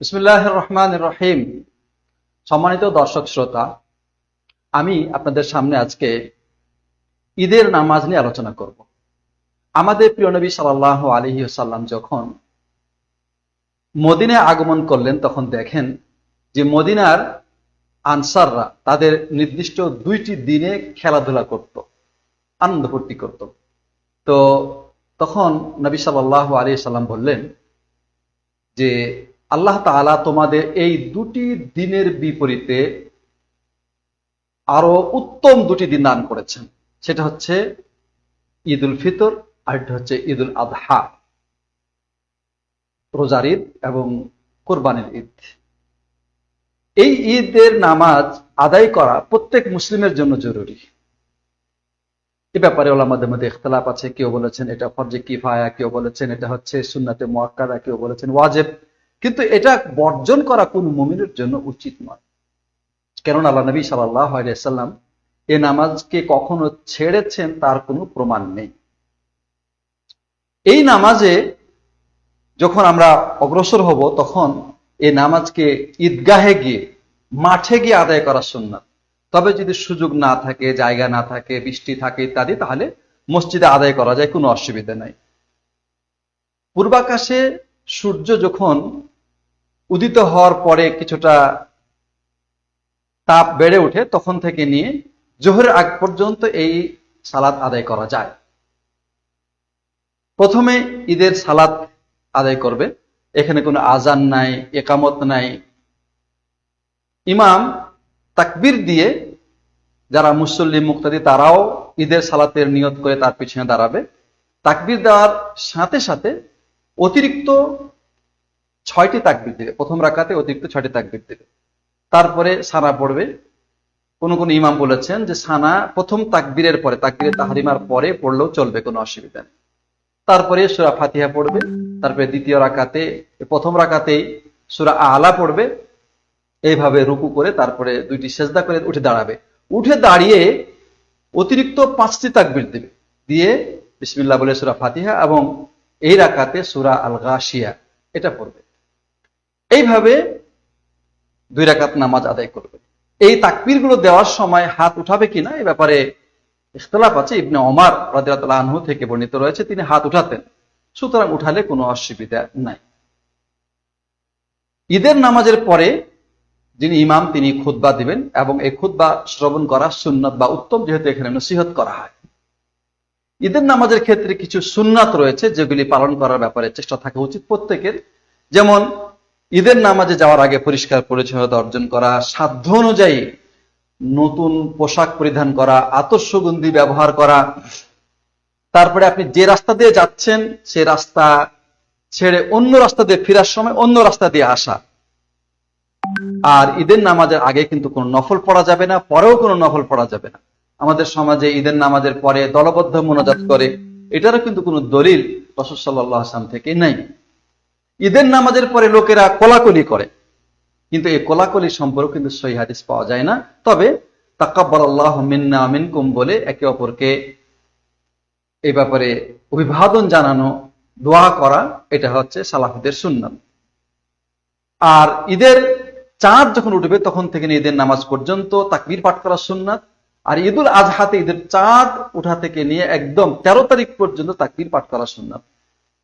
বিসমিল্লাহির রহমানির রহিম। সম্মানিত দর্শক শ্রোতা, আমি আপনাদের সামনে আজকে ঈদের নামাজ নিয়ে আলোচনা করব। আমাদের প্রিয় নবী সাল্লাল্লাহু আলাইহি ওয়াসাল্লাম যখন মদিনায় আগমন করলেন, তখন দেখেন যে মদিনার আনসাররা তাদের নির্দিষ্ট 2টি দিনে খেলাধুলা করত, আনন্দ ফুর্তি করত। তো তখন নবী সাল্লাল্লাহু আলাইহি ওয়াসাল্লাম বললেন যে আল্লাহ তাআলা তোমাদের এই 2টি দিনের বিপরীতে আরো উত্তম 2টি দিন দান করেছেন। সেটা হচ্ছে ঈদ উল ফিতর, আর এটা হচ্ছে ঈদ উল আযহা, রোজার ঈদ এবং কোরবানির ঈদ। এই ঈদের নামাজ আদায় করা প্রত্যেক মুসলিমের জন্য জরুরি। এ ব্যাপারে ওলামাদের মধ্যে ইখতিলাফ আছে। কেউ বলেছেন এটা ফরজে কিফায়া, কেউ বলেছেন এটা হচ্ছে সুন্নাতে মুআক্কাদা, কেউ বলেছেন ওয়াজিব। কিন্তু এটা বর্জন করা কোন মুমিনের জন্য উচিত নয়, কারণ আল্লাহ নবী সাল্লাল্লাহু আলাইহি ওয়াসাল্লাম এই নামাজকে কখনো ছেড়েছেন তার কোনো প্রমাণ নেই। এই নামাজে যখন আমরা অগ্রসর হব, তখন এই নামাজকে ঈদগাহে গিয়ে, মাঠে গিয়ে আদায় করা সুন্নাত। তবে যদি সুযোগ না থাকে, জায়গা না থাকে, বৃষ্টি থাকে ইত্যাদি, তাহলে মসজিদে আদায় করা যায়, কোনো অসুবিধা নাই। পূর্বাকাশে সূর্য যখন উদিত হওয়ার পরে কিছুটা তাপ বেড়ে ওঠে, তখন থেকে নিয়ে জোহরের আগ পর্যন্ত এই সালাত আদায় করা যায়। প্রথমে ঈদের সালাত আদায় করবে, এখানে কোনো আজান নাই, একামত নাই। ইমাম তাকবীর দিয়ে যারা মুসল্লি মুক্তাদি তারাও ঈদের সালাতের নিয়ত করে তার পিছনে দাঁড়াবে। তাকবীর দেওয়ার সাথে সাথে অতিরিক্ত 6টি তাকবীর দেবে, প্রথম রাকাতে অতিরিক্ত 6টি তাকবীর দেবে। তারপরে সানা পড়বে। কোন কোন ইমাম বলেছেন যে সানা প্রথম তাকবীরের পরে, তাকবীরে তাহরিমার পরে পড়লেও চলবে, কোনো অসুবিধা নেই। তারপরে সূরা ফাতিহা পড়বে। তারপরে দ্বিতীয় রাকাতে, প্রথম রাকাতেই সূরা আলা পড়বে। এইভাবে রুকু করে তারপরে 2টি সেজদা করে উঠে দাঁড়াবে। উঠে দাঁড়িয়ে অতিরিক্ত 5টি তাকবীর দেবে, দিয়ে বিসমিল্লাহ বলে সূরা ফাতিহা এবং এই রাকাতে সূরা আল গাশিয়া এটা পড়বে। এইভাবে 2 রাকাত নামাজ আদায় করবে। এই তাকবীরগুলো দেওয়ার সময় হাত উঠাবে কিনা এ ব্যাপারে ইখতিলাফ আছে। ইবনে ওমর রাদিয়াল্লাহু আনহু থেকে বর্ণিত রয়েছে তিনি হাত উঠাতেন, সুতরাং উঠালে কোনো অসুবিধা নাই। ঈদের নামাজের পরে যিনি ইমাম তিনি খুতবা দিবেন, এবং এই খুতবা শ্রবণ করা সুন্নাত বা উত্তম, যেহেতু এখানে নসিহত করা হয়। ঈদের নামাজের ক্ষেত্রে কিছু সুন্নাত রয়েছে যেগুলি পালন করার ব্যাপারে চেষ্টা থাকা উচিত প্রত্যেকের। যেমন ঈদের নামাজে যাওয়ার আগে পরিষ্কার পরিচ্ছন্নতা অর্জন করা, সাধ্য অনুযায়ী নতুন পোশাক পরিধান করা, আতর সুগন্ধি ব্যবহার করা। তারপরে আপনি যে রাস্তা দিয়ে যাচ্ছেন সে রাস্তা ছেড়ে অন্য রাস্তা দিয়ে ফেরার সময় অন্য রাস্তা দিয়ে আসা। আর ঈদের নামাজের আগে কিন্তু কোনো নফল পড়া যাবে না, পরেও কোনো নফল পড়া যাবে না। আমাদের সমাজে ঈদের নামাজের পরে দলবদ্ধ মোনাজাত করে, এটারও কিন্তু কোনো দলিল রাসূল সাল্লাল্লাহু আলাইহি ওয়াসাল্লাম থেকে নাই। ঈদের নামাজের পরে লোকেরা কোলাকুলি করে, কিন্তু এই কোলাকুলি সম্পর্কে কিন্তু সহিহ হাদিস পাওয়া যায় না। তবে তাকাব্বালাল্লাহু মিন্না ওয়া মিনকুম বলে একে অপরকে এই ব্যাপারে অভিবাদন জানানো, দোয়া করা, এটা হচ্ছে সালাফদের সুন্নাত। আর ঈদের চাঁদ যখন উঠবে তখন থেকে ঈদের নামাজ পর্যন্ত তাকবীর পাঠ করা সুন্নাত। আর ঈদুল আজহাতে ঈদের চাঁদ উঠা থেকে নিয়ে একদম 13 তারিখ পর্যন্ত তাকবীর পাঠ করা সুন্নাত।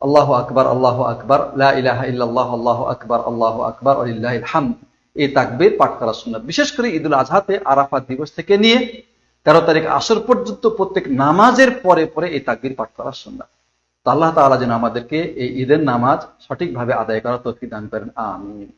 আল্লাহু আকবার, আল্লাহু আকবার, লা ইলাহা ইল্লাল্লাহ, আল্লাহু আকবার, আল্লাহু আকবার, ওয়ালিল্লাহিল হামদ, এই তাকবীর পাঠ করা সুন্নাত। বিশেষ করে ঈদুল আজহাতে আরাফাত দিবস থেকে নিয়ে 13 তারিখ আসর পর্যন্ত প্রত্যেক নামাজের পরে পরে এই তাকবীর পাঠ করা সুন্নাত। তো আল্লাহ তাআলা যেন আমাদেরকে এই ঈদের নামাজ সঠিকভাবে আদায় করার তৌফিক দান করেন, আমিন।